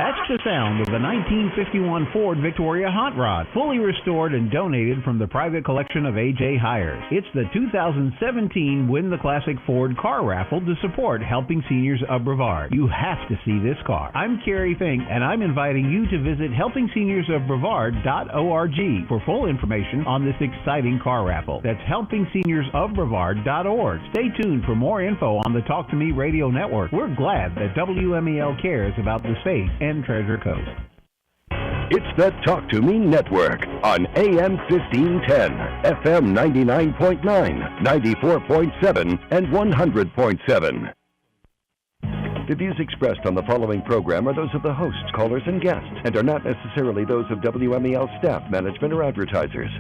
That's the sound of the 1951 Ford Victoria Hot Rod, fully restored and donated from the private collection of A.J. Hires. It's the 2017 Win the Classic Ford Car Raffle to support Helping Seniors of Brevard. You have to see this car. I'm Kerry Fink, and I'm inviting you to visit helpingseniorsofbrevard.org for full information on this exciting car raffle. That's helpingseniorsofbrevard.org. Stay tuned for more info on the Talk to Me radio network. We're glad that WMEL cares about the space and Treasure Coast. It's the Talk to Me Network on AM 1510, FM 99.9, 94.7, and 100.7. The views expressed on the following program are those of the hosts, callers, and guests, and are not necessarily those of WMEL staff, management, or advertisers.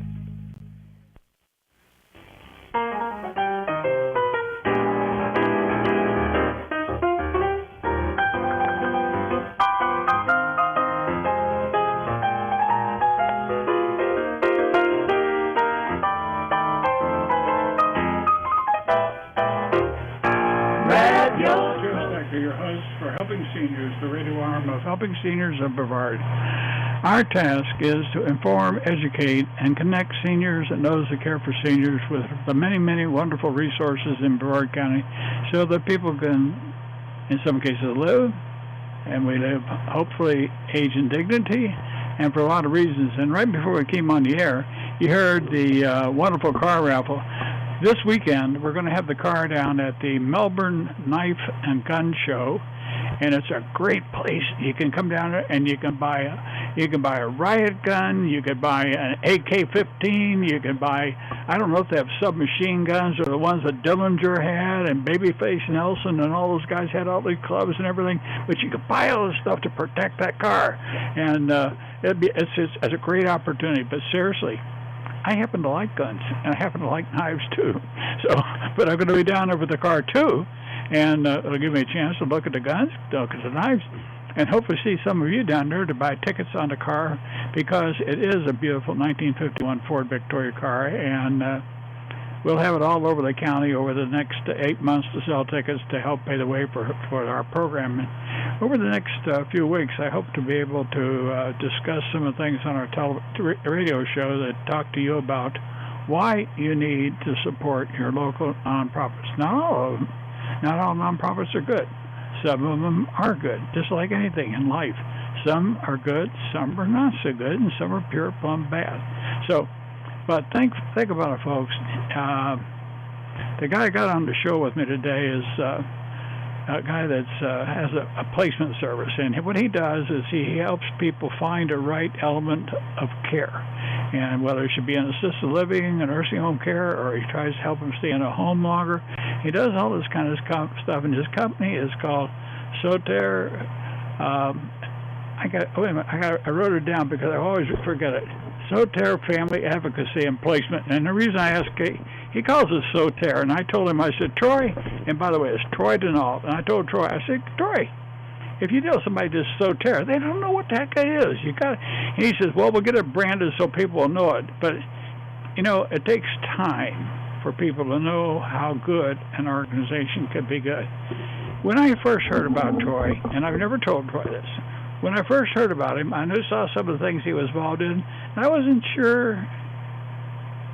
Your host for Helping Seniors, the radio arm of Helping Seniors of Brevard. Our task is to inform, educate, and connect seniors and those that care for seniors with the many, many wonderful resources in Brevard County so that people can, in some cases, live, and we live, hopefully, age in dignity, and for a lot of reasons. And right before we came on the air, you heard the wonderful car raffle. This weekend, we're going to have the car down at the Melbourne Knife and Gun Show, and it's a great place. You can come down there and you can buy a riot gun, you could buy an AK-15, you can buy, I don't know if they have submachine guns or the ones that Dillinger had and Babyface Nelson and all those guys had all these clubs and everything, but you could buy all this stuff to protect that car, and it's a great opportunity. But seriously, I happen to like guns, and I happen to like knives, too. But I'm going to be down there with the car, too, and it'll give me a chance to look at the guns, look at the knives, and hopefully see some of you down there to buy tickets on the car, because it is a beautiful 1951 Ford Victoria car, and we'll have it all over the county over the next 8 months to sell tickets to help pay the way for our program. Over the next few weeks, I hope to be able to discuss some of the things on our radio show that talk to you about why you need to support your local nonprofits. Not all of them. Not all nonprofits are good. Some of them are good, just like anything in life. Some are good, some are not so good, and some are pure plumb bad. But think about it, folks. The guy I got on the show with me today is a guy that has a placement service, and what he does is he helps people find a right element of care, and whether it should be in assisted living, a nursing home care, or he tries to help them stay in a home longer. He does all this kind of stuff, and his company is called Soter. I wrote it down because I always forget it. Soter Family Advocacy and Placement. And the reason I asked, he calls it Soter, and I told him, I said, Troy, and by the way, it's Troy Denault, and I told Troy, I said, Troy, if you tell somebody this Soter, they don't know what the heck it is. And he says, well, we'll get it branded so people will know it. But, it takes time for people to know how good an organization could be good. When I first heard about Troy, and I've never told Troy this, when I first heard about him, I saw some of the things he was involved in, and I wasn't sure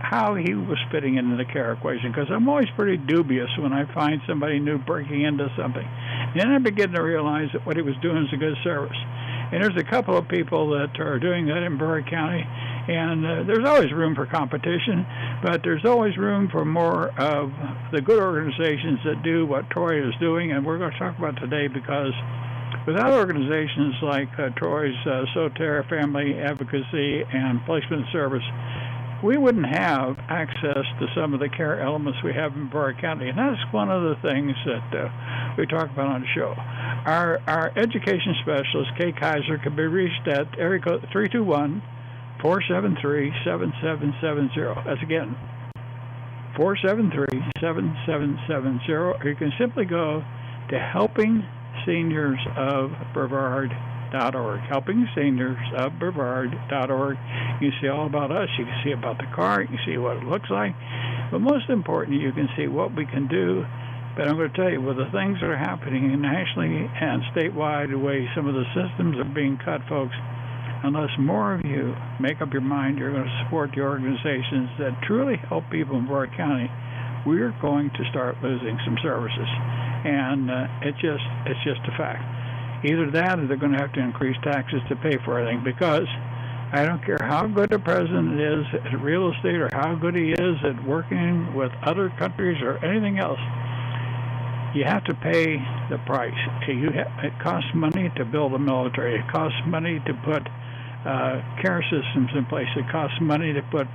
how he was fitting into the care equation, because I'm always pretty dubious when I find somebody new breaking into something. And then I began to realize that what he was doing is a good service. And there's a couple of people that are doing that in Brevard County, and there's always room for competition, but there's always room for more of the good organizations that do what Troy is doing, and we're going to talk about today, because without organizations like Troy's Soter Family Advocacy and Placement Service, we wouldn't have access to some of the care elements we have in Brevard County. And that's one of the things that we talk about on the show. Our education specialist, Kay Kaiser, can be reached at area code 321-473-7770. That's again, 473-7770. Or you can simply go to helpingseniorsofbrevard.org. helpingseniorsofbrevard.org. You can see all about us. You can see about the car. You can see what it looks like. But most important, you can see what we can do But I'm going to tell you, with the things that are happening nationally and statewide, the way some of the systems are being cut, folks, unless more of you make up your mind you're going to support the organizations that truly help people in Broward County, we're going to start losing some services. And it's just a fact. Either that or they're going to have to increase taxes to pay for everything, because I don't care how good the president is at real estate or how good he is at working with other countries or anything else, you have to pay the price. It costs money to build a military. It costs money to put care systems in place. It costs money to put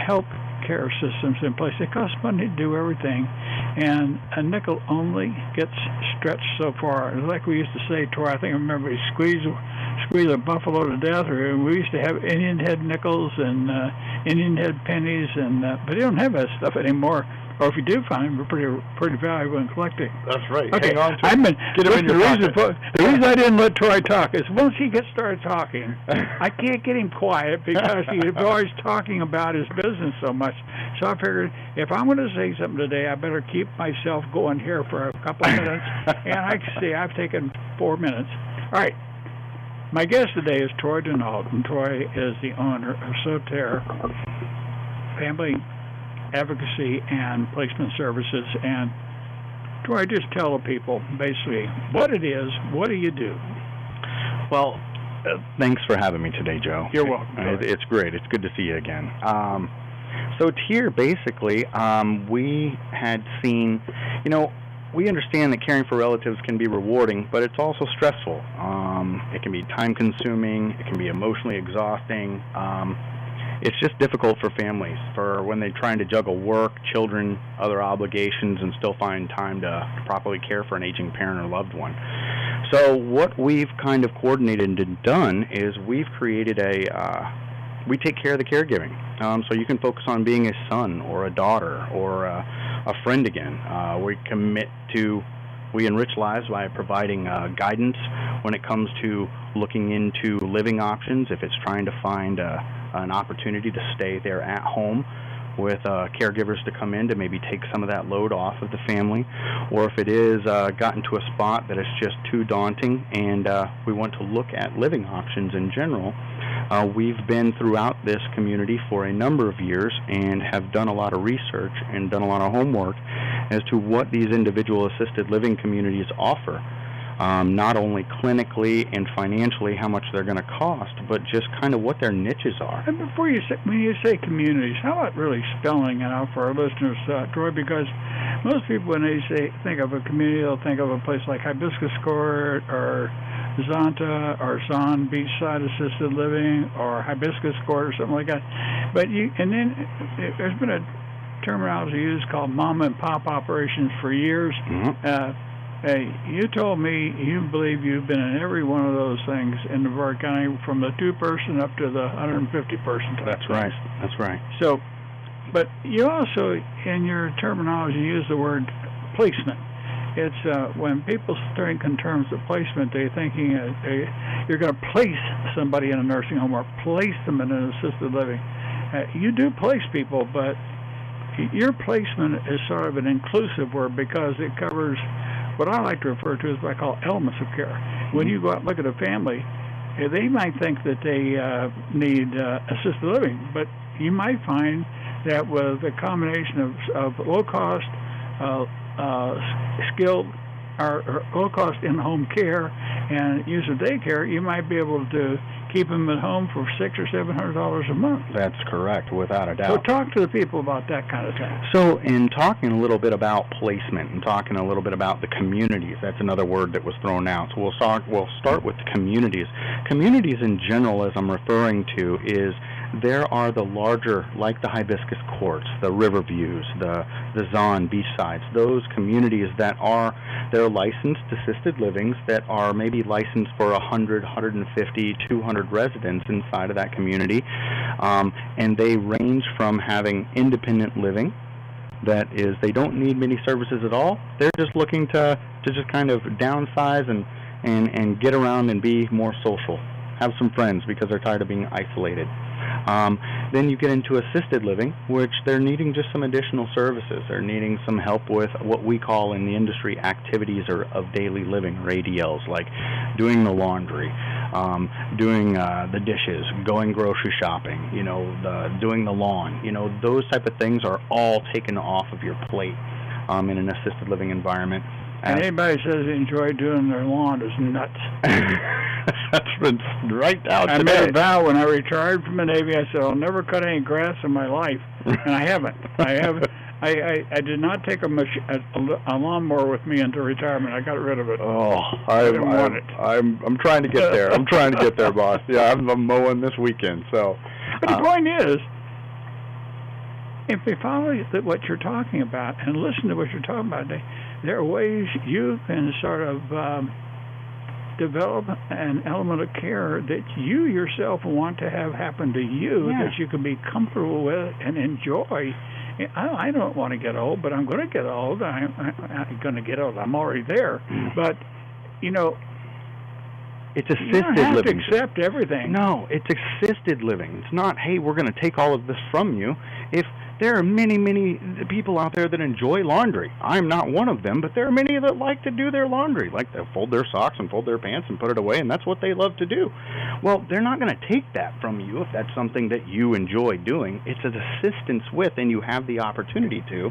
health care systems in place. It costs money to do everything, and a nickel only gets stretched so far. Like we used to say, Troy, I think I remember, you squeeze a buffalo to death, or we used to have Indian head nickels and Indian head pennies, but they don't have that stuff anymore. Or if you do find them, they're pretty valuable in collecting. That's right. Okay. Hang on to get them in your pocket. The reason I didn't let Troy talk is once he gets started talking, I can't get him quiet because he's always talking about his business so much. So I figured if I'm going to say something today, I better keep myself going here for a couple of minutes. And I can see I've taken 4 minutes. All right. My guest today is Troy Denault, and Troy is the owner of Soter Family Advocacy and Placement Services. And Troy, just tell the people basically what it is. What do you do? Well, thanks for having me today, Joe. You're welcome. It's great. It's good to see you again. So here, basically, we had seen, we understand that caring for relatives can be rewarding, but it's also stressful. It can be time-consuming. It can be emotionally exhausting. It's just difficult for families for when they're trying to juggle work, children, other obligations, and still find time to properly care for an aging parent or loved one. So what we've kind of coordinated and done is we've created we take care of the caregiving. So you can focus on being a son or a daughter or a friend again. We enrich lives by providing guidance when it comes to looking into living options, if it's trying to find an opportunity to stay there at home with caregivers to come in to maybe take some of that load off of the family, or if it is gotten to a spot that is just too daunting and we want to look at living options in general. We've been throughout this community for a number of years and have done a lot of research and done a lot of homework as to what these individual assisted living communities offer. Not only clinically and financially how much they're going to cost, but just kind of what their niches are. And when you say communities, how about really spelling it out for our listeners, Troy? Because most people, when they think of a community, they'll think of a place like Hibiscus Court or Zonta or Zon Beachside Assisted Living or Hibiscus Court or something like that. And then there's been a terminology used called mom and pop operations for years. Mm-hmm. Hey, you told me you believe you've been in every one of those things in the Broward County, from the 2-person up to the 150-person. That's right. That's right. So, but you also, in your terminology, use the word placement. It's when people think in terms of placement, they're thinking you're going to place somebody in a nursing home or place them in an assisted living. You do place people, but your placement is sort of an inclusive word because it covers what I like to refer to as what I call elements of care. When you go out and look at a family, they might think that they need assisted living, but you might find that with a combination of low-cost, skilled, or low-cost in-home care and use of daycare, you might be able to keep them at home for $600 or $700 a month. That's correct, without a doubt. So talk to the people about that kind of thing. So in talking a little bit about placement and talking a little bit about the communities, that's another word that was thrown out. So we'll start with the communities. Communities in general, as I'm referring to, is there are the larger, like the Hibiscus Courts, the Riverviews, the Zon Beachsides, those communities that they're licensed assisted livings that are maybe licensed for 100, 150, 200 residents inside of that community, and they range from having independent living, that is, they don't need many services at all. They're just looking to just kind of downsize and get around and be more social, have some friends because they're tired of being isolated. Then you get into assisted living, which they're needing just some additional services. They're needing some help with what we call in the industry activities of daily living, or ADLs, like doing the laundry, doing the dishes, going grocery shopping, doing the lawn. Those type of things are all taken off of your plate in an assisted living environment. And anybody says they enjoy doing their lawn is nuts. That's right down today. I made a vow when I retired from the Navy. I said I'll never cut any grass in my life, and I haven't. I did not take a lawnmower with me into retirement. I got rid of it. Oh, I didn't want it. I'm trying to get there. I'm trying to get there, boss. Yeah, I'm mowing this weekend. So, but the point is, if we follow what you're talking about and listen to what you're talking about, there are ways you can sort of develop an element of care that you yourself want to have happen to you, that you can be comfortable with and enjoy. I don't want to get old, but I'm going to get old. I'm going to get old. I'm already there. But, it's assisted living. You don't have to accept everything. No, it's assisted living. It's not, hey, we're going to take all of this from you. If there are many, many people out there that enjoy laundry. I'm not one of them, but there are many that like to do their laundry, like to fold their socks and fold their pants and put it away, and that's what they love to do. Well, they're not going to take that from you if that's something that you enjoy doing. It's an assistance with, and you have the opportunity to,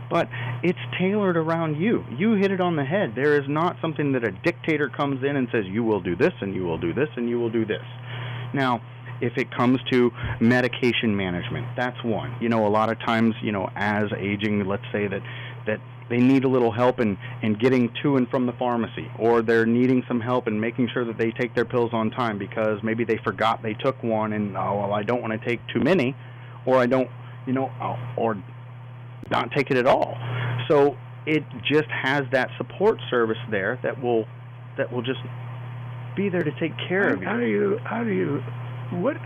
but it's tailored around you. You hit it on the head. There is not something that a dictator comes in and says, you will do this, and you will do this, and you will do this. Now, if it comes to medication management, that's one. A lot of times, as aging, let's say that they need a little help in getting to and from the pharmacy, or they're needing some help in making sure that they take their pills on time because maybe they forgot they took one and, I don't want to take too many, or I don't, or not take it at all. So it just has that support service there that will just be there to take care of you. What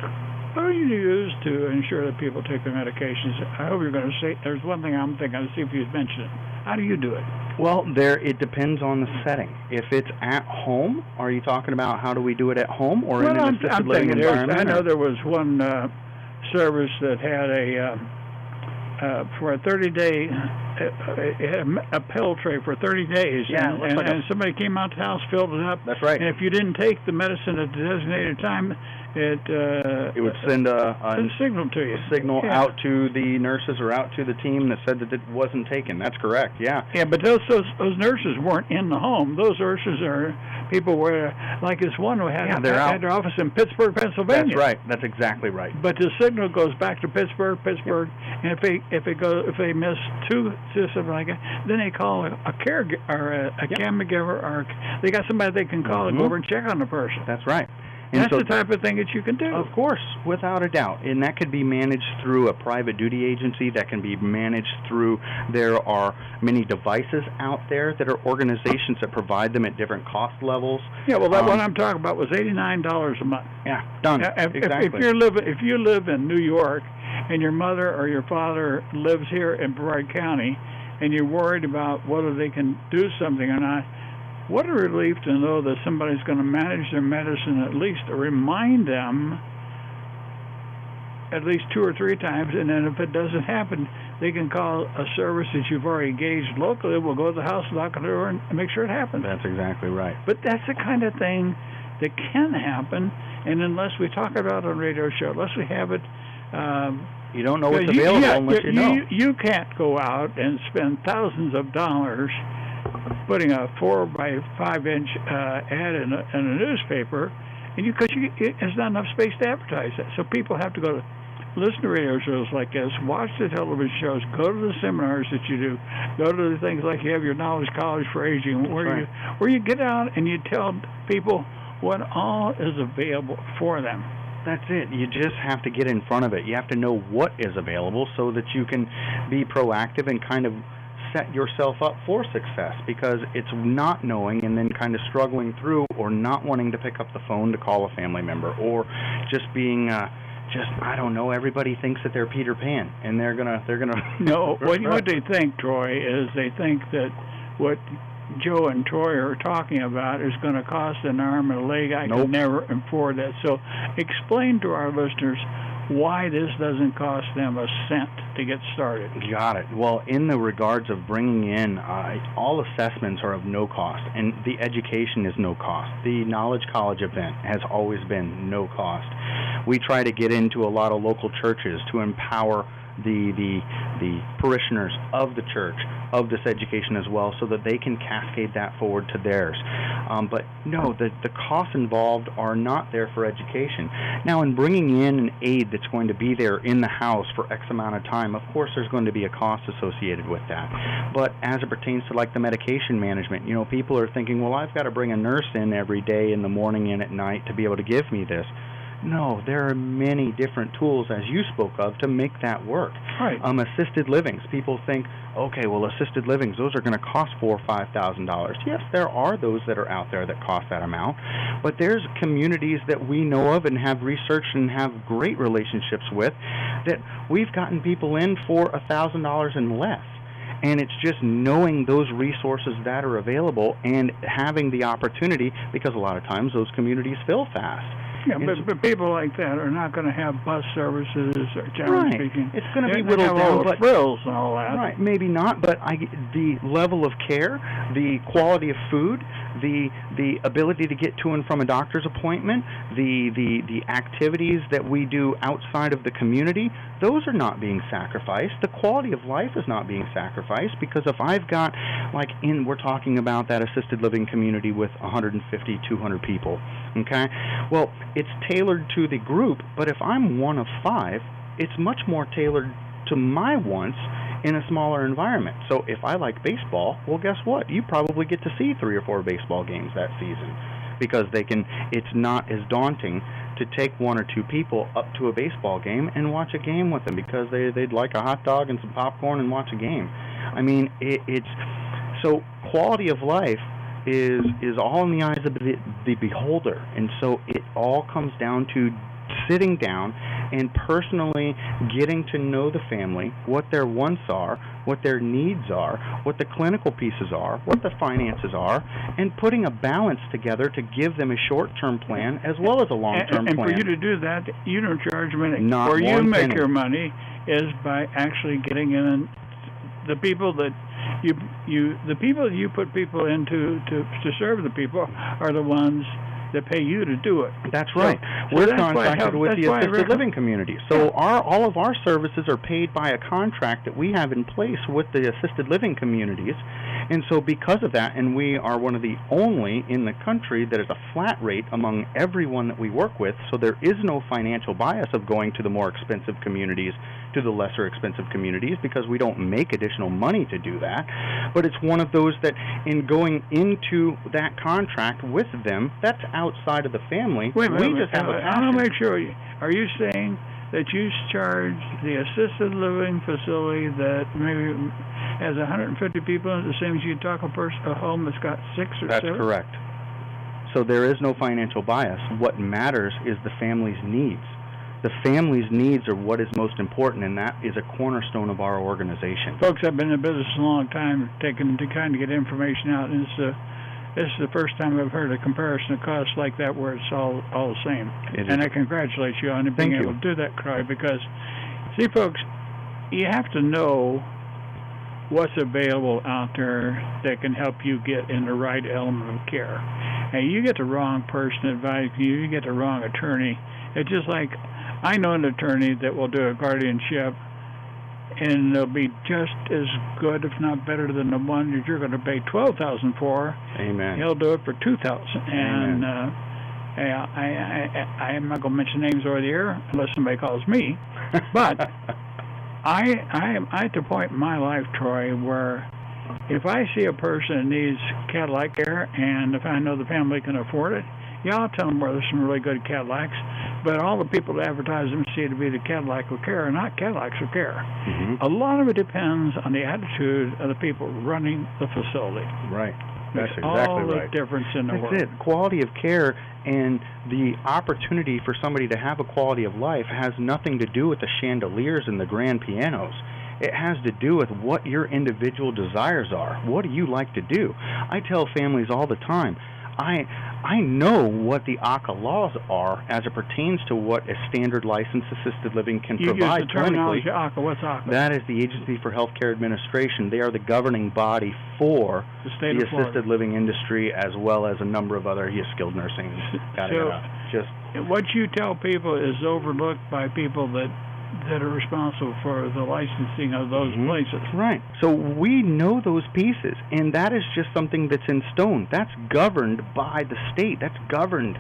do you use to ensure that people take their medications? I hope you're going to say, there's one thing I'm thinking, I'll see if you'd mention it. How do you do it? Well, it depends on the setting. If it's at home, are you talking about how do we do it at home or in an assisted living environment? I know there was one service that had for a 30-day, it had a pill tray for 30 days. Yeah, and somebody came out to the house, filled it up. That's right. And if you didn't take the medicine at the designated time, it would send a signal to you. A signal out to the nurses or out to the team that said that it wasn't taken. That's correct. Yeah. Yeah, but those nurses weren't in the home. Those nurses are people where, like this one who had their office in Pittsburgh, Pennsylvania. That's right. That's exactly right. But the signal goes back to Pittsburgh, and if they miss two, something like that, then they call a caregiver or a caregiver, or they got somebody they can call and go over and check on the person. That's right. And that's the type of thing that you can do. Of course, without a doubt. And that could be managed through a private duty agency. That can be managed through, there are many devices out there that are organizations that provide them at different cost levels. Yeah, well, that one I'm talking about was $89 a month. Yeah, done. Exactly. If you live in New York and your mother or your father lives here in Brevard County and you're worried about whether they can do something or not, what a relief to know that somebody's going to manage their medicine, at least to remind them at least 2 or 3 times, and then if it doesn't happen, they can call a service that you've already engaged locally. We'll go to the house, knock on the door, and make sure it happens. That's exactly right. But that's the kind of thing that can happen, and unless we talk about it on a radio show, unless we have it... you don't know what's available unless you know. You can't go out and spend thousands of dollars putting a 4-by-5-inch ad in a newspaper, and because there's not enough space to advertise that. So people have to go to listen to radio shows like this, watch the television shows, go to the seminars that you do, go to the things like you have your Knowledge College for Aging, where you get out and you tell people what all is available for them. That's it. You just have to get in front of it. You have to know what is available so that you can be proactive and kind of set yourself up for success, because it's not knowing and then kind of struggling through, or not wanting to pick up the phone to call a family member, or just being I don't know, everybody thinks that they're Peter Pan and they're gonna No, what they think, Troy, is they think that what Joe and Troy are talking about is going to cost an arm and a leg. I can never afford that. So explain to our listeners why this doesn't cost them a cent to get started. Got it. Well, in the regards of bringing in, all assessments are of no cost, and the education is no cost. The Knowledge College event has always been no cost. We try to get into a lot of local churches to empower the parishioners of the church of this education as well, so that they can cascade that forward to theirs. But no, the costs involved are not there for education. Now, in bringing in an aide that's going to be there in the house for X amount of time, of course there's going to be a cost associated with that. But as it pertains to like the medication management, people are thinking, well, I've got to bring a nurse in every day in the morning and at night to be able to give me this. No, there are many different tools, as you spoke of, to make that work. Right. Assisted livings. People think, okay, well, assisted livings, those are going to cost $4,000 or $5,000. Yes, there are those that are out there that cost that amount, but there's communities that we know of and have researched and have great relationships with that we've gotten people in for $1,000 and less. And it's just knowing those resources that are available and having the opportunity, because a lot of times those communities fill fast. Yeah, but people like that are not going to have bus services, or generally speaking. It's going to be whittled down, but frills and all that. Right, maybe not. But the level of care, the quality of food, the ability to get to and from a doctor's appointment, the activities that we do outside of the community, those are not being sacrificed. The quality of life is not being sacrificed, because if I've got, we're talking about that assisted living community with 150, 200 people, okay? Well, it's tailored to the group, but if I'm one of 5, it's much more tailored to my wants in a smaller environment. So if I like baseball, well, guess what? You probably get to see 3 or 4 baseball games that season, because it's not as daunting to take 1 or 2 people up to a baseball game and watch a game with them, because they'd like a hot dog and some popcorn and watch a game. I mean, so quality of life is all in the eyes of the beholder, and so it all comes down to sitting down and personally getting to know the family, what their wants are, what their needs are, what the clinical pieces are, what the finances are, and putting a balance together to give them a short-term plan as well as a long-term plan. And for you to do that, you don't charge money. Not where you make penny. Your money is by actually getting in the people that the people you put people into to serve the people are the ones that pay you to do it. That's right. We're contracted with the assisted living community. So all of our services are paid by a contract that we have in place with the assisted living communities. And so because of that, and we are one of the only in the country that is a flat rate among everyone that we work with, so there is no financial bias of going to the more expensive communities to the lesser expensive communities, because we don't make additional money to do that. But it's one of those that in going into that contract with them, that's outside of the family. Wait a minute. We just have a I want to make sure. Are you saying that you charge the assisted living facility that maybe has 150 people in it, the same as you talk a home that's got 6 or 7? That's correct. So there is no financial bias. What matters is the family's needs. The family's needs are what is most important, and that is a cornerstone of our organization. Folks, I've been in business a long time, trying to get information out, and this is the first time I've heard a comparison of costs like that where it's all the same. And I congratulate you on being able to do that, Troy, because, see, folks, you have to know what's available out there that can help you get in the right element of care. And you get the wrong person advising you, you get the wrong attorney. It's just like, I know an attorney that will do a guardianship, and they'll be just as good, if not better, than the one that you're going to pay $12,000 for. Amen. He'll do it for $2,000. And I'm not going to mention names over the air unless somebody calls me. But I am at the point in my life, Troy, where if I see a person that needs Cadillac care, and if I know the family can afford it, I'll tell them where there's some really good Cadillacs, but all the people that advertise them see it to be the Cadillac of care, not Cadillacs of care. Mm-hmm. A lot of it depends on the attitude of the people running the facility. Right. That's exactly all right. The difference in the world. That's it. Quality of care and the opportunity for somebody to have a quality of life has nothing to do with the chandeliers and the grand pianos. It has to do with what your individual desires are. What do you like to do? I tell families all the time, I know what the ACA laws are as it pertains to what a standard licensed assisted living can provide clinically. You use the terminology ACA. What's ACA? That is the Agency for Healthcare Administration. They are the governing body for the assisted living industry, as well as a number of other skilled nursing. What you tell people is overlooked by people that are responsible for the licensing of those places. Right. So we know those pieces, and that is just something that's in stone. That's governed by the state. That's governed.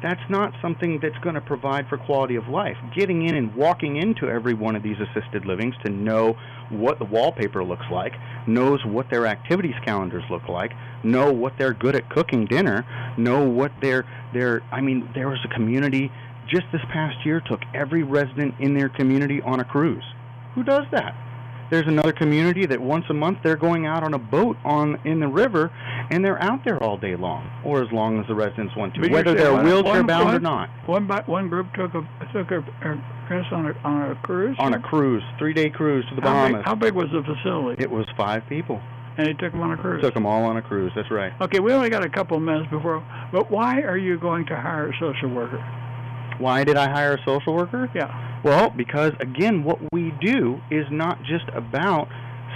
That's not something that's going to provide for quality of life. Getting in and walking into every one of these assisted livings to know what the wallpaper looks like, knows what their activities calendars look like, know what they're good at cooking dinner, know what there was a community just this past year took every resident in their community on a cruise. Who does that? There's another community that once a month they're going out on a boat in the river, and they're out there all day long, or as long as the residents want to, whether they're wheelchair bound or not. One group took a Chris on a cruise. On a cruise, 3-day cruise to the Bahamas. How big was the facility? It was 5 people. And he took them on a cruise. Took them all on a cruise. That's right. Okay, we only got a couple of minutes before. But why are you going to hire a social worker? Why did I hire a social worker? Yeah. Well, because, again, what we do is not just about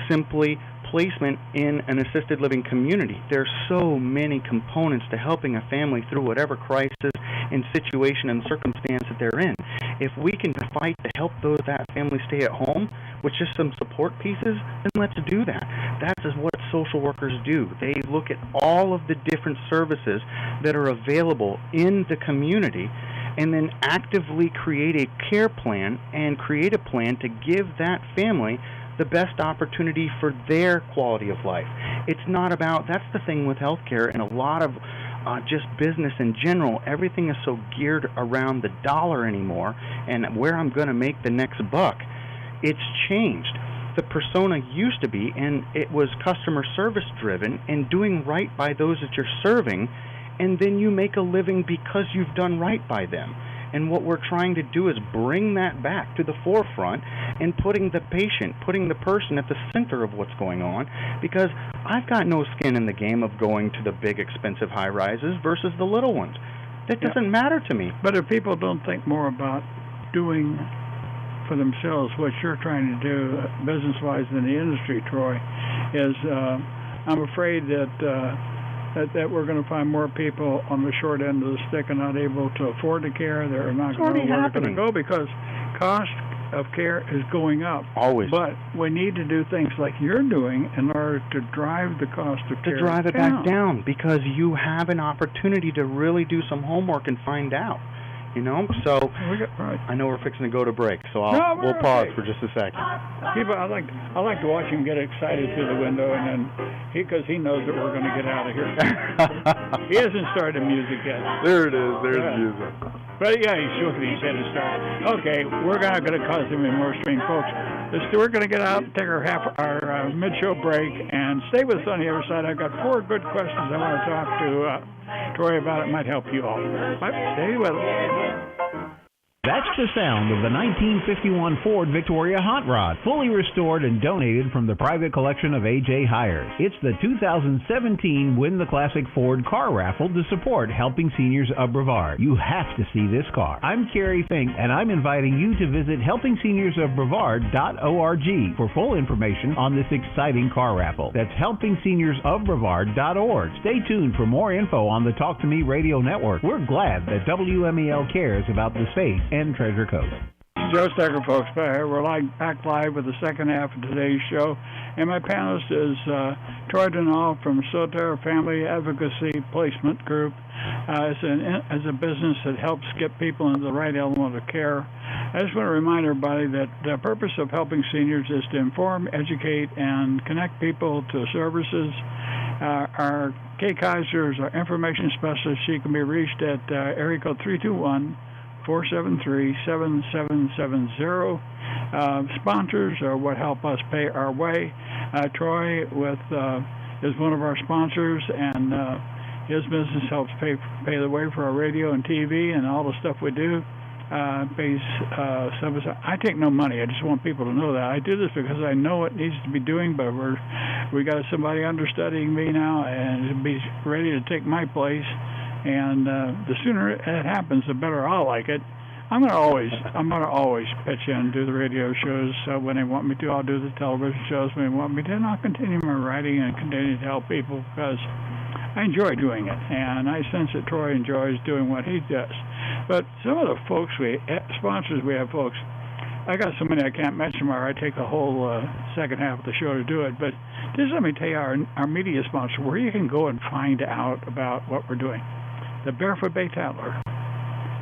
simply placement in an assisted living community. There's so many components to helping a family through whatever crisis and situation and circumstance that they're in. If we can fight to help that family stay at home with just some support pieces, then let's do that. That is what social workers do. They look at all of the different services that are available in the community and then actively create a care plan and create a plan to give that family the best opportunity for their quality of life. It's not about, that's the thing with healthcare and a lot of just business in general, everything is so geared around the dollar anymore and where I'm going to make the next buck. It's changed. The persona used to be, and it was customer service driven and doing right by those that you're serving, and then you make a living because you've done right by them. And what we're trying to do is bring that back to the forefront and putting the patient, putting the person at the center of what's going on, because I've got no skin in the game of going to the big, expensive high-rises versus the little ones. That doesn't matter to me. But if people don't think more about doing for themselves what you're trying to do business-wise in the industry, Troy, is I'm afraid that we're going to find more people on the short end of the stick and not able to afford the care. They're not going to know where they're going to go because cost of care is going up. Always. But we need to do things like you're doing in order to drive the cost of care down. To drive it back down, because you have an opportunity to really do some homework and find out. You know, so I know we're fixing to go to break, so we'll pause for just a second. I like to watch him get excited through the window, and then because he knows that we're going to get out of here. He hasn't started music yet. There it is. There's music. But yeah, he's shaking his head to start. Okay, we're not going to cause him any more strain, folks. We're going to get out and take our mid-show break, and stay with us on the other side. I've got 4 good questions I want to talk to Troy about. It might help you all. Stay with us. That's the sound of the 1951 Ford Victoria Hot Rod, fully restored and donated from the private collection of A.J. Hires. It's the 2017 Win the Classic Ford car raffle to support Helping Seniors of Brevard. You have to see this car. I'm Kerry Fink, and I'm inviting you to visit helpingseniorsofbrevard.org for full information on this exciting car raffle. That's helpingseniorsofbrevard.org. Stay tuned for more info on the Talk to Me radio network. We're glad that WMEL cares about the space and Treasure Coast. Joe Steckler, folks. We're back live with the second half of today's show. And my panelist is Troy Denault from Soter Family Advocacy Placement Group. As a business that helps get people into the right element of care. I just want to remind everybody that the purpose of helping seniors is to inform, educate, and connect people to services. Our Kay Kaiser is our information specialist. She can be reached at area code 321-473-7770. Sponsors are what help us pay our way. Troy is one of our sponsors, and his business helps pay the way for our radio and TV and all the stuff we do. I take no money. I just want people to know that. I do this because I know what needs to be doing, but we got somebody understudying me now and be ready to take my place. And the sooner it happens, the better I'll like it. I'm gonna always pitch in and do the radio shows when they want me to. I'll do the television shows when they want me to, and I'll continue my writing and continue to help people because I enjoy doing it, and I sense that Troy enjoys doing what he does. But some of the sponsors we have, folks, I got so many I can't mention, or I take the whole second half of the show to do it. But just let me tell you our media sponsor, where you can go and find out about what we're doing. The Barefoot Bay Tatler,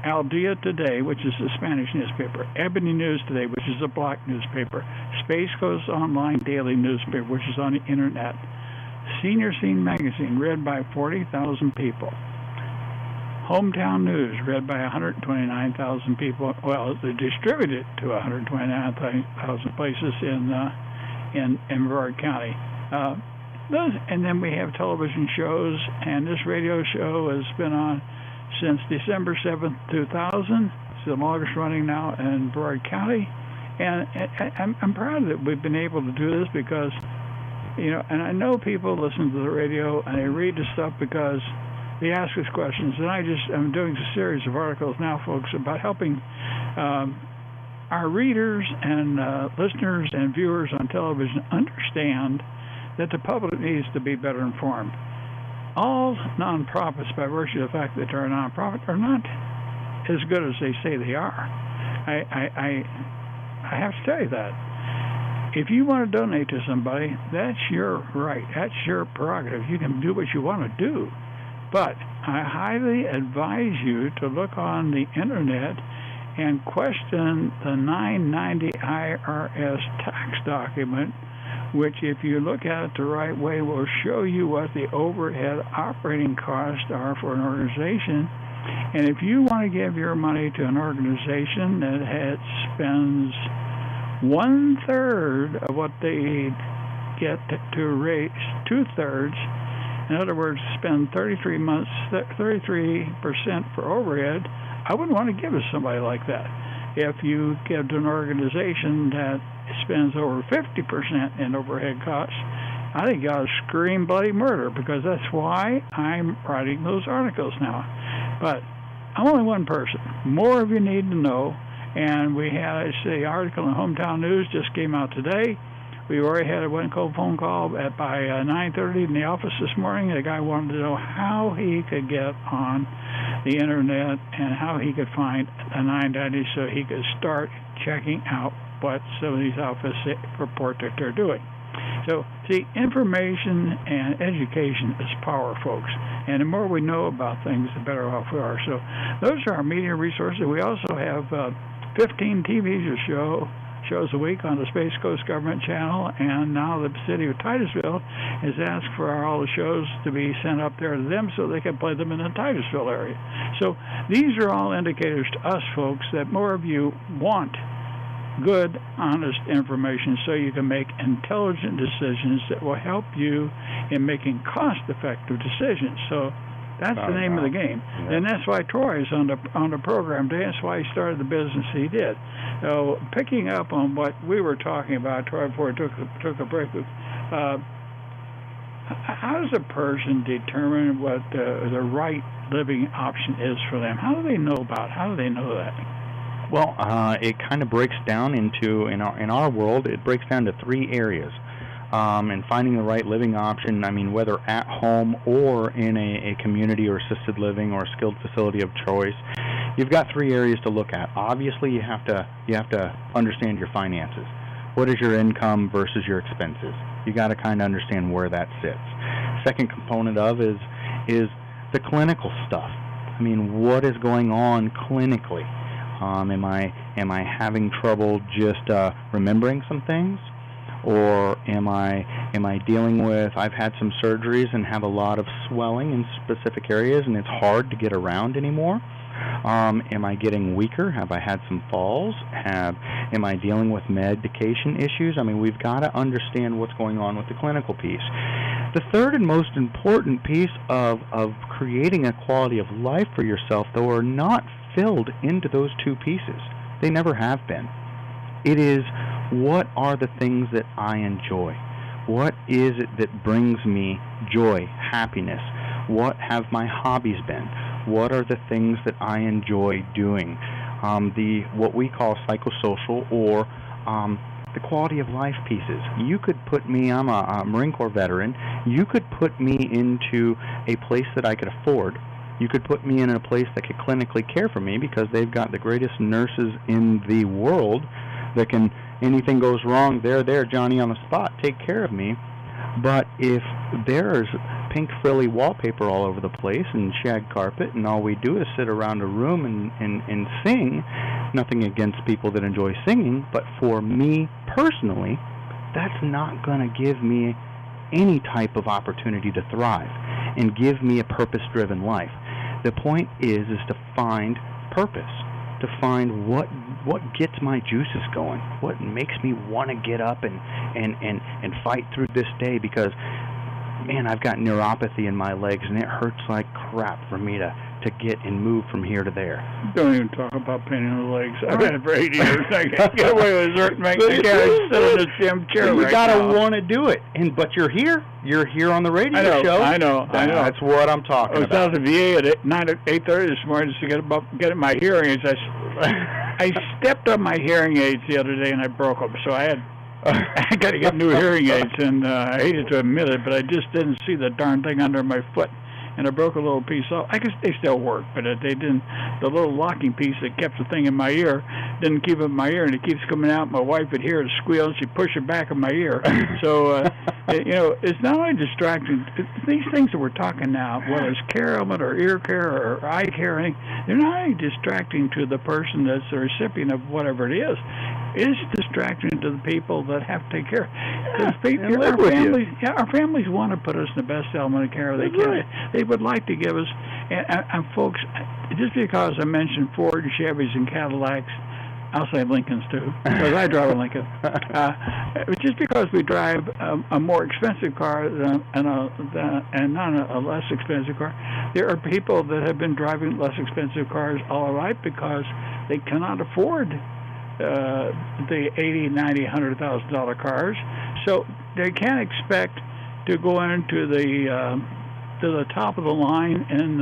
Al Dia Today, which is a Spanish newspaper, Ebony News Today, which is a black newspaper, Space Coast Online Daily newspaper, which is on the internet, Senior Scene Magazine, read by 40,000 people, Hometown News, read by 129,000 people. Well, they distribute it to 129,000 places in Brevard County. And then we have television shows, and this radio show has been on since December 7th, 2000. It's the longest running now in Brevard County. And I'm proud that we've been able to do this because, and I know people listen to the radio and they read the stuff because they ask us questions. And I'm doing a series of articles now, folks, about helping our readers and listeners and viewers on television understand that the public needs to be better informed. All nonprofits, by virtue of the fact that they're a nonprofit, are not as good as they say they are. I have to tell you that. If you want to donate to somebody, that's your right. That's your prerogative. You can do what you want to do. But I highly advise you to look on the internet and question the 990 IRS tax document, which, if you look at it the right way, will show you what the overhead operating costs are for an organization. And if you want to give your money to an organization that spends 1/3 of what they get to raise 2/3, in other words, spend 33% for overhead, I wouldn't want to give it to somebody like that. If you give to an organization that spends over 50% in overhead costs, I think you ought to scream bloody murder, because that's why I'm writing those articles now. But I'm only one person. More of you need to know. And we had the article in Hometown News just came out today. We already had one phone call by 9:30 in the office this morning. The guy wanted to know how he could get on the internet and how he could find a 990 so he could start checking out what some of these offices report that they're doing. So, see, information and education is power, folks. And the more we know about things, the better off we are. So those are our media resources. We also have 15 TV shows a week on the Space Coast Government Channel, and now the city of Titusville has asked for all the shows to be sent up there to them so they can play them in the Titusville area. So these are all indicators to us, folks, that more of you want good, honest information so you can make intelligent decisions that will help you in making cost-effective decisions. So that's the name of the game. Yeah. And that's why Troy is on the program today. That's why he started the business he did. So picking up on what we were talking about, Troy, before we took a break, how does a person determine what the right living option is for them? How do they know about it? How do they know that? Well, it kind of breaks down into, in our world, it breaks down to 3 areas. And finding the right living option, I mean, whether at home or in a community or assisted living or skilled facility of choice, you've got 3 areas to look at. Obviously, you have to understand your finances. What is your income versus your expenses? You got to kind of understand where that sits. Second component of is the clinical stuff. I mean, what is going on clinically? Am I having trouble just remembering some things? Or am I dealing with, I've had some surgeries and have a lot of swelling in specific areas and it's hard to get around anymore? Am I getting weaker? Have I had some falls? Am I dealing with medication issues? I mean, we've got to understand what's going on with the clinical piece. The third and most important piece of creating a quality of life for yourself, though, are not filled into those 2 pieces. They never have been. It is, what are the things that I enjoy? What is it that brings me joy, happiness? What have my hobbies been? What are the things that I enjoy doing? What we call psychosocial or the quality of life pieces. You could put me, I'm a Marine Corps veteran, you could put me into a place that I could afford. You could put me in a place that could clinically care for me because they've got the greatest nurses in the world that can, anything goes wrong, they're there, Johnny on the spot, take care of me. But if there's pink frilly wallpaper all over the place and shag carpet and all we do is sit around a room and sing, nothing against people that enjoy singing, but for me personally, that's not going to give me any type of opportunity to thrive and give me a purpose-driven life. The point is to find purpose, to find what gets my juices going, what makes me want to get up and fight through this day, because man, I've got neuropathy in my legs and it hurts like crap for me to get and move from here to there. Don't even talk about pain in the legs. I've had it for 8 years. I can't get away with it. Makes the guy sit in this damn chair you right gotta now. want to do it, but you're here on the radio show. I know. That's what I'm talking about. I was down at the VA at 8:30 this morning just to get my hearing aids. I stepped on my hearing aids the other day and I broke them, so I got to get new hearing aids, and I hated to admit it, but I just didn't see the darn thing under my foot, and I broke a little piece off. I guess they still work, but they didn't. The little locking piece that kept the thing in my ear didn't keep it in my ear, and it keeps coming out. My wife would hear it squeal, and she'd push it back in my ear. So, it's not only distracting. These things that we're talking now, whether it's care element or ear care or eye care, they're not only distracting to the person that's the recipient of whatever it is. It's distracting to the people that have to take care. Our families want to put us in the best element of care they can. Right. They would like to give us, and folks, just because I mentioned Ford, Chevys, and Cadillacs, I'll say Lincolns too, because I drive a Lincoln. Just because we drive a more expensive car and not a less expensive car, there are people that have been driving less expensive cars all their life because they cannot afford the $80,000, $90,000, $100,000 cars, so they can't expect to go into the top of the line in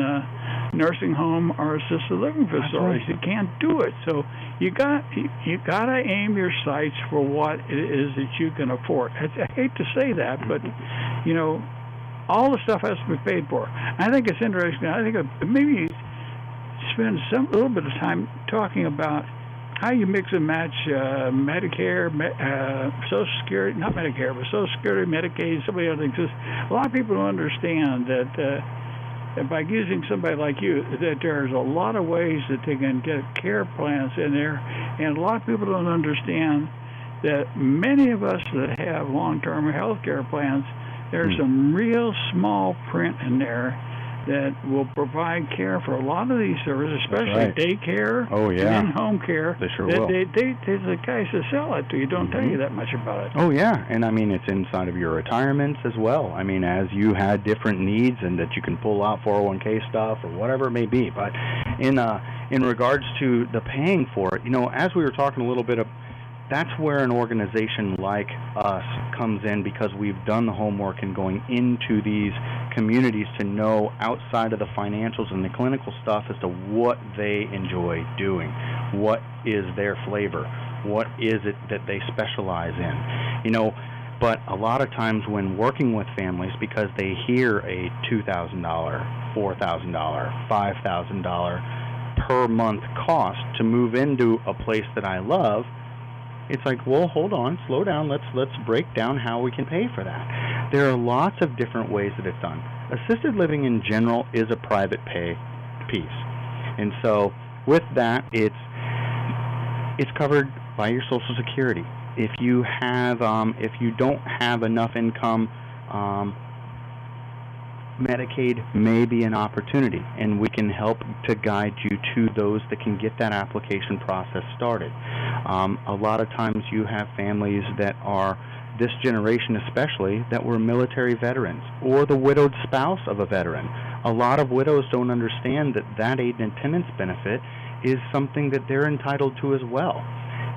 nursing home or assisted living facilities. You can't do it. So you got to aim your sights for what it is that you can afford. I hate to say that, but all the stuff has to be paid for. I think it's interesting. I think maybe spend a little bit of time talking about how you mix and match Medicare, Social Security, not Medicare, but Social Security, Medicaid, some of the other things. A lot of people don't understand that by using somebody like you, that there's a lot of ways that they can get care plans in there, and a lot of people don't understand that many of us that have long-term health care plans, there's some real small print in there that will provide care for a lot of these services, especially daycare and in-home care. They sure will. The guys that sell it to you don't tell you that much about it. Oh, yeah. And, I mean, it's inside of your retirements as well. I mean, as you had different needs and that you can pull out 401k stuff or whatever it may be. But in regards to the paying for it, as we were talking a little bit of, that's where an organization like us comes in, because we've done the homework and going into these communities to know outside of the financials and the clinical stuff as to what they enjoy doing, what is their flavor, what is it that they specialize in. But a lot of times when working with families, because they hear a $2,000, $4,000, $5,000 per month cost to move into a place that I love, it's like, well, hold on, slow down, let's break down how we can pay for that. There are lots of different ways that it's done. Assisted living in general is a private pay piece. And so with that, it's covered by your Social Security. If you don't have enough income, Medicaid may be an opportunity, and we can help to guide you to those that can get that application process started. A lot of times you have families that are, this generation especially, that were military veterans or the widowed spouse of a veteran. A lot of widows don't understand that aid and attendance benefit is something that they're entitled to as well.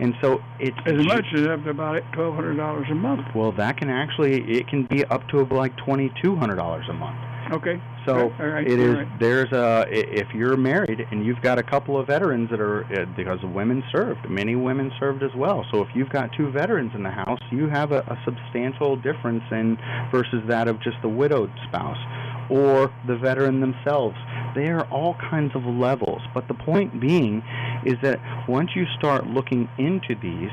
And so it's as much as up to about $1,200 a month. Well, it can be up to like $2,200 a month. Okay. So right. it is. Right. There's if you're married and you've got a couple of veterans that are because women served, many women served as well. So if you've got two veterans in the house, you have a substantial difference in versus that of just the widowed spouse or the veteran themselves. There are all kinds of levels, but the point being is that once you start looking into these,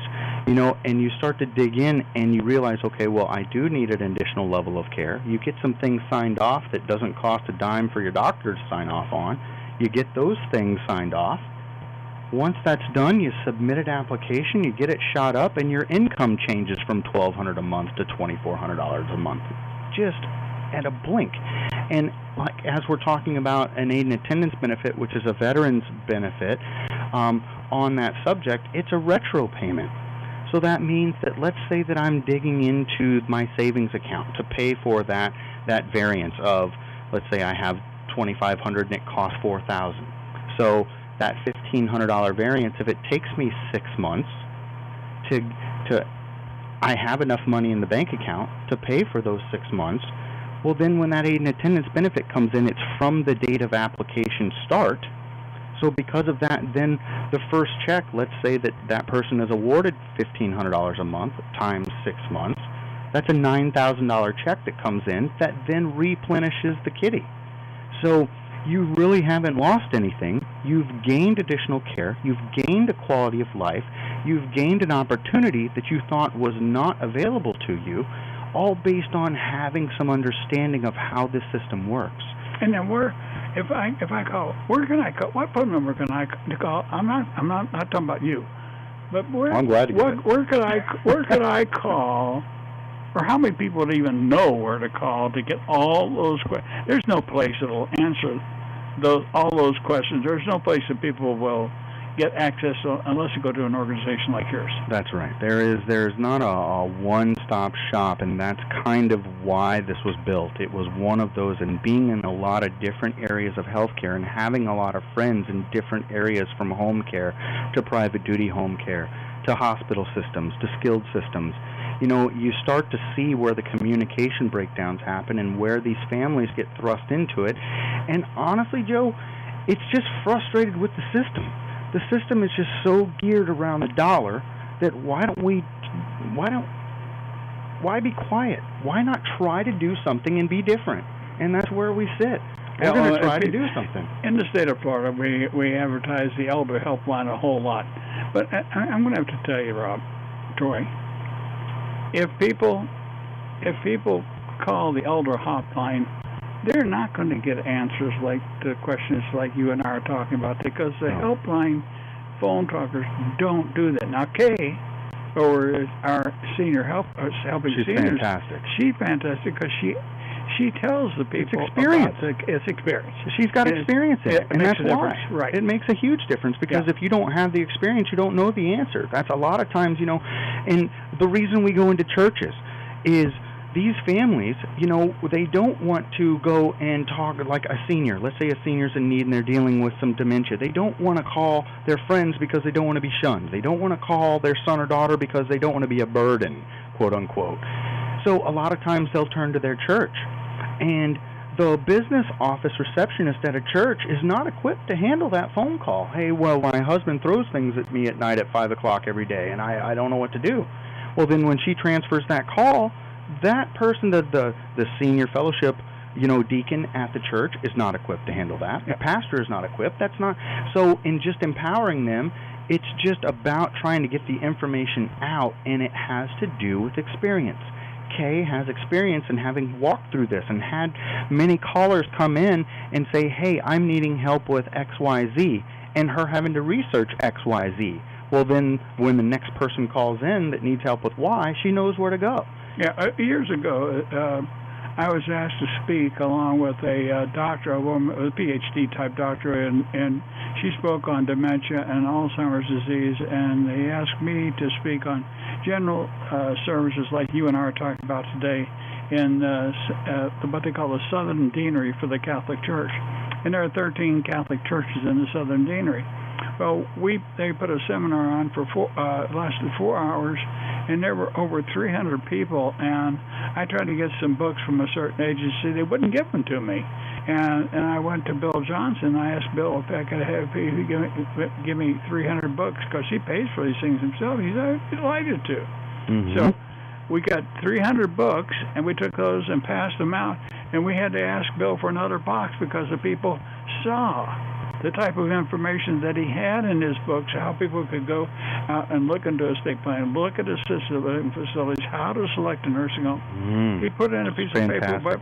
and you start to dig in and you realize, okay, well, I do need an additional level of care. You get some things signed off that doesn't cost a dime for your doctor to sign off on. You get those things signed off. Once that's done, you submit an application, you get it shot up, and your income changes from $1,200 a month to $2,400 a month. Just at a blink. And like as we're talking about an aid and attendance benefit, which is a veteran's benefit, on that subject, it's a retro payment. So that means that let's say that I'm digging into my savings account to pay for that variance of, let's say I have $2,500 and it costs $4,000. So that $1,500 variance, if it takes me 6 months I have enough money in the bank account to pay for those 6 months. Well, then when that aid and attendance benefit comes in, it's from the date of application start. So because of that, then the first check, let's say that person is awarded $1,500 a month times 6 months, that's a $9,000 check that comes in that then replenishes the kitty. So you really haven't lost anything. You've gained additional care. You've gained a quality of life. You've gained an opportunity that you thought was not available to you, all based on having some understanding of how this system works. And then if I call, where can I call? What phone number can I call? I'm not talking about you, but I'm glad to get it. Where could I call? Or how many people would even know where to call to get all those questions? There's no place that will answer all those questions. There's no place that people will get access to unless you go to an organization like yours. That's right. There's not a one-stop shop, and that's kind of why this was built. It was one of those, and being in a lot of different areas of healthcare and having a lot of friends in different areas, from home care to private duty home care to hospital systems to skilled systems. You start to see where the communication breakdowns happen and where these families get thrust into it. And honestly, Joe, it's just frustrated with the system. The system is just so geared around the dollar that why be quiet? Why not try to do something and be different? And that's where we sit. We're going to try to do something. In the state of Florida, we advertise the elder helpline a whole lot. But I'm going to have to tell you, Troy, if people call the elder hotline, they're not going to get answers like the questions like you and I are talking about, because the helpline phone talkers don't do that. Now, Kay, or our senior helping she's seniors, fantastic. She's fantastic because she tells the people it's experience. It's experience. She's got experience in it, and that's why. Right. It makes a huge difference, because if you don't have the experience, you don't know the answer. That's a lot of times, and the reason we go into churches is these families, they don't want to go and talk like a senior. Let's say a senior's in need and they're dealing with some dementia. They don't want to call their friends because they don't want to be shunned. They don't want to call their son or daughter because they don't want to be a burden, quote unquote. So a lot of times they'll turn to their church. And the business office receptionist at a church is not equipped to handle that phone call. Hey, well, my husband throws things at me at night at 5 o'clock every day, and I don't know what to do. Well, then when she transfers that call, that person, the senior fellowship, deacon at the church is not equipped to handle that. The pastor is not equipped. That's not. So in just empowering them, it's just about trying to get the information out, and it has to do with experience. Kay has experience in having walked through this and had many callers come in and say, hey, I'm needing help with XYZ, and her having to research XYZ. Well, then when the next person calls in that needs help with Y, she knows where to go. Yeah, years ago, I was asked to speak along with a doctor, a woman, a PhD-type doctor, and she spoke on dementia and Alzheimer's disease, and they asked me to speak on general services like you and I are talking about today in what they call the Southern Deanery for the Catholic Church. And there are 13 Catholic churches in the Southern Deanery. Well, they put a seminar on for lasted 4 hours, and there were over 300 people, and I tried to get some books from a certain agency. They wouldn't give them to me. And I went to Bill Johnson. I asked Bill if I could have him give me 300 books, because he pays for these things himself. He's delighted to. Mm-hmm. So we got 300 books, and we took those and passed them out. And we had to ask Bill for another box because the people saw the type of information that he had in his books, how people could go out and look into a estate plan, look at assisted living facilities, how to select a nursing home. He put in a piece of paper about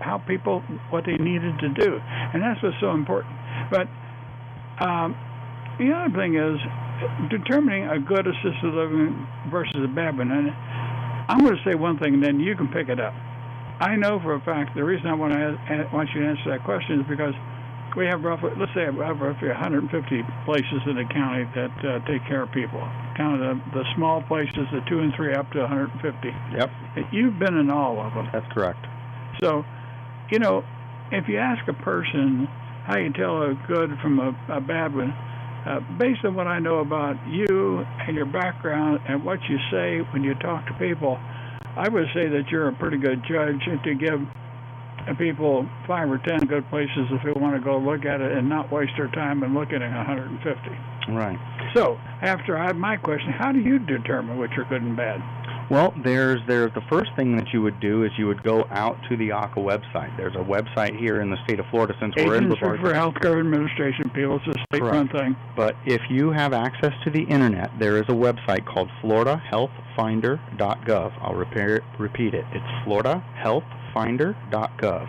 how people, what they needed to do. And that's what's so important. But the other thing is determining a good assisted living versus a bad one. And I'm going to say one thing, and then you can pick it up. I know for a fact, the reason I want you to answer that question is because we have roughly, let's say, 150 places in the county that take care of people. Kind of the small places, the 2 and 3, up to 150. Yep. You've been in all of them. That's correct. So, if you ask a person how you tell a good from a bad one, based on what I know about you and your background and what you say when you talk to people, I would say that you're a pretty good judge to give people 5 or 10 good places if they want to go look at it and not waste their time in looking at 150. Right. So, after I have my question, how do you determine what you're good and bad? Well, there's the first thing that you would do is you would go out to the ACA website. There's a website here in the state of Florida, since we're in Brevard. Agency for Healthcare Administration, people. It's a state-run thing. But if you have access to the internet, there is a website called FloridaHealthFinder.gov. I'll repeat it. It's FloridaHealthFinder.gov.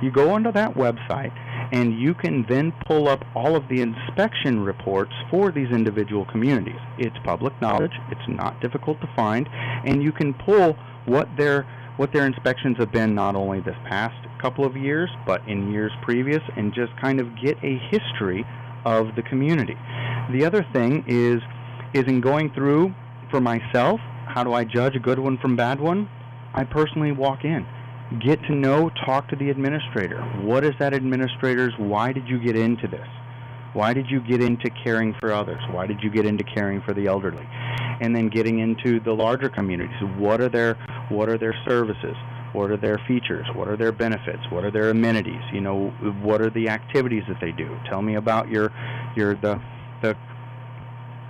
You go onto that website, and you can then pull up all of the inspection reports for these individual communities. It's public knowledge. It's not difficult to find, and you can pull what their inspections have been, not only this past couple of years, but in years previous, and just kind of get a history of the community. The other thing is in going through, for myself, how do I judge a good one from bad one? I personally walk in. Get to know, talk to the administrator. What is that administrator's? Why did you get into this? Why did you get into caring for others? Why did you get into caring for the elderly? And then getting into the larger communities. What are their services? What are their features? What are their benefits? What are their amenities? What are the activities that they do? Tell me about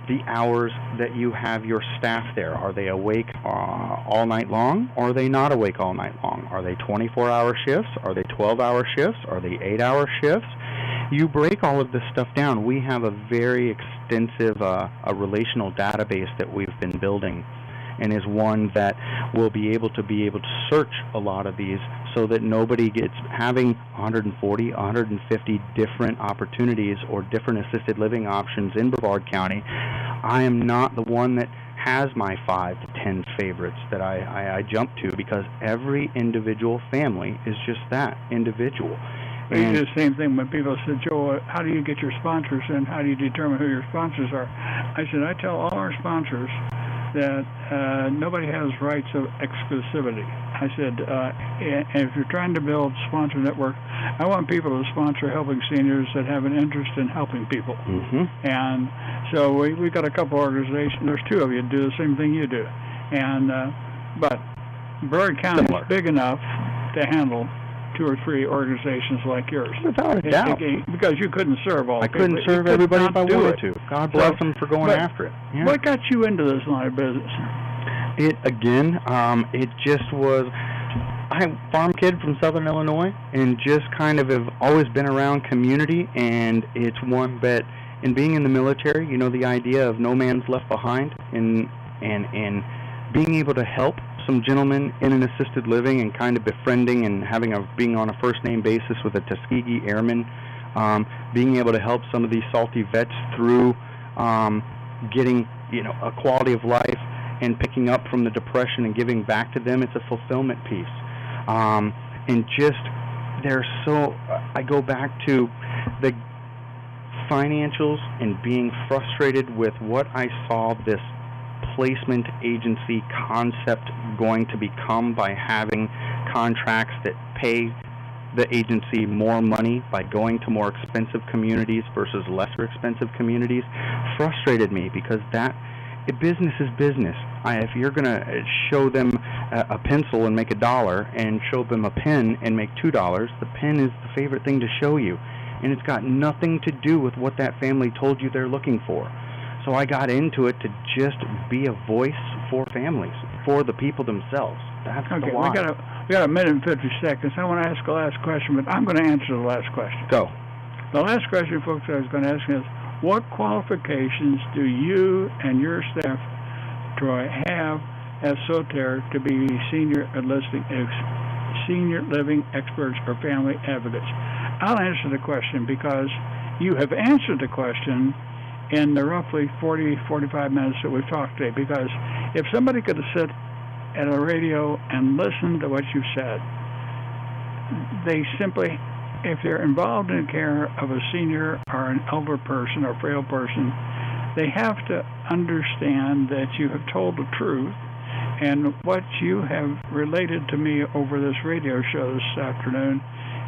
the hours that you have your staff there. Are they awake all night long, or are they not awake all night long? Are they 24-hour shifts? Are they 12-hour shifts? Are they 8-hour shifts? You break all of this stuff down. We have a very extensive a relational database that we've been building, and is one that will be able to search a lot of these, so that nobody gets having 140, 150 different opportunities or different assisted living options in Brevard County. I am not the one that has my 5 to 10 favorites that I jump to, because every individual family is just that, individual. And it's the same thing when people say, Joe, how do you get your sponsors, and how do you determine who your sponsors are? I said, I tell all our sponsors that nobody has rights of exclusivity. I said, if you're trying to build sponsor network, I want people to sponsor helping seniors that have an interest in helping people. Mm-hmm. And so we got a couple organizations. There's 2 of you that do the same thing you do. And but Brevard County is big enough to handle 2 or 3 organizations like yours. Without a doubt. Because you couldn't serve all the people. I couldn't serve everybody if I wanted to. God bless them for going after it. Yeah. What got you into this line of business? It just was, I'm a farm kid from Southern Illinois, and just kind of have always been around community, and it's one that, in being in the military, the idea of no man's left behind, and being able to help some gentlemen in an assisted living, and kind of befriending and being on a first name basis with a Tuskegee Airman, being able to help some of these salty vets through getting a quality of life, and picking up from the depression and giving back to them. It's a fulfillment piece, and just I go back to the financials and being frustrated with what I saw this placement agency concept going to become by having contracts that pay the agency more money by going to more expensive communities versus lesser expensive communities. Frustrated me, because that business is business. If you're going to show them a pencil and make $1 and show them a pen and make $2, the pen is the favorite thing to show you. And it's got nothing to do with what that family told you they're looking for. So I got into it to just be a voice for families, for the people themselves. That's the why. We got a minute and 50 seconds. I want to ask the last question, but I'm going to answer the last question. Go. The last question, folks, I was going to ask is, what qualifications do you and your staff, Troy, have as Soter to be senior living experts or family advocates? I'll answer the question because you have answered the question in the roughly 45 minutes that we've talked today. Because if somebody could have sat at a radio and listened to what you said, they simply, if they're involved in care of a senior or an elder person or frail person, they have to understand that you have told the truth. And what you have related to me over this radio show this afternoon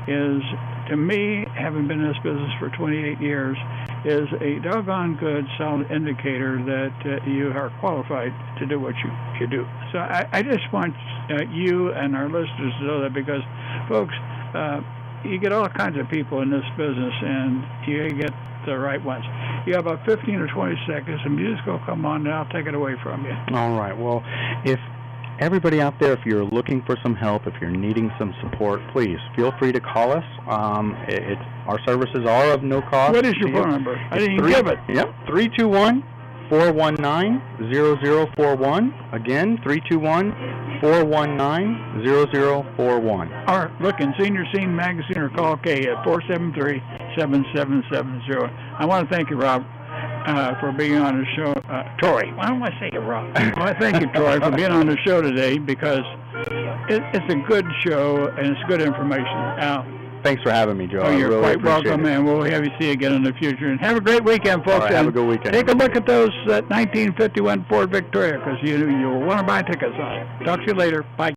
is, to me, having been in this business for 28 years, is a doggone good, solid indicator that you are qualified to do what you do. So I just want you and our listeners to know that, because, folks, you get all kinds of people in this business, and you get the right ones. You have about 15 or 20 seconds, and music will come on, and I'll take it away from you. All right. Well, if everybody out there, if you're looking for some help, if you're needing some support, please feel free to call us. Our services are of no cost. What is your phone number? I didn't even give it. Yep, 321-419-0041. Again, 321-419-0041. Or look in Senior Scene Magazine or call Kay at 473-7770. I want to thank you, Rob, for being on the show. Troy, why don't I say it, Rob? I want to thank you, Troy, for being on the show today, because it's a good show and it's good information. Al, thanks for having me, Joe. You're really quite welcome, and we'll have you see you again in the future. And have a great weekend, folks. All right, have a good weekend. Take a look at those 1951 Ford Victoria, because you'll want to buy tickets on it. Talk to you later. Bye.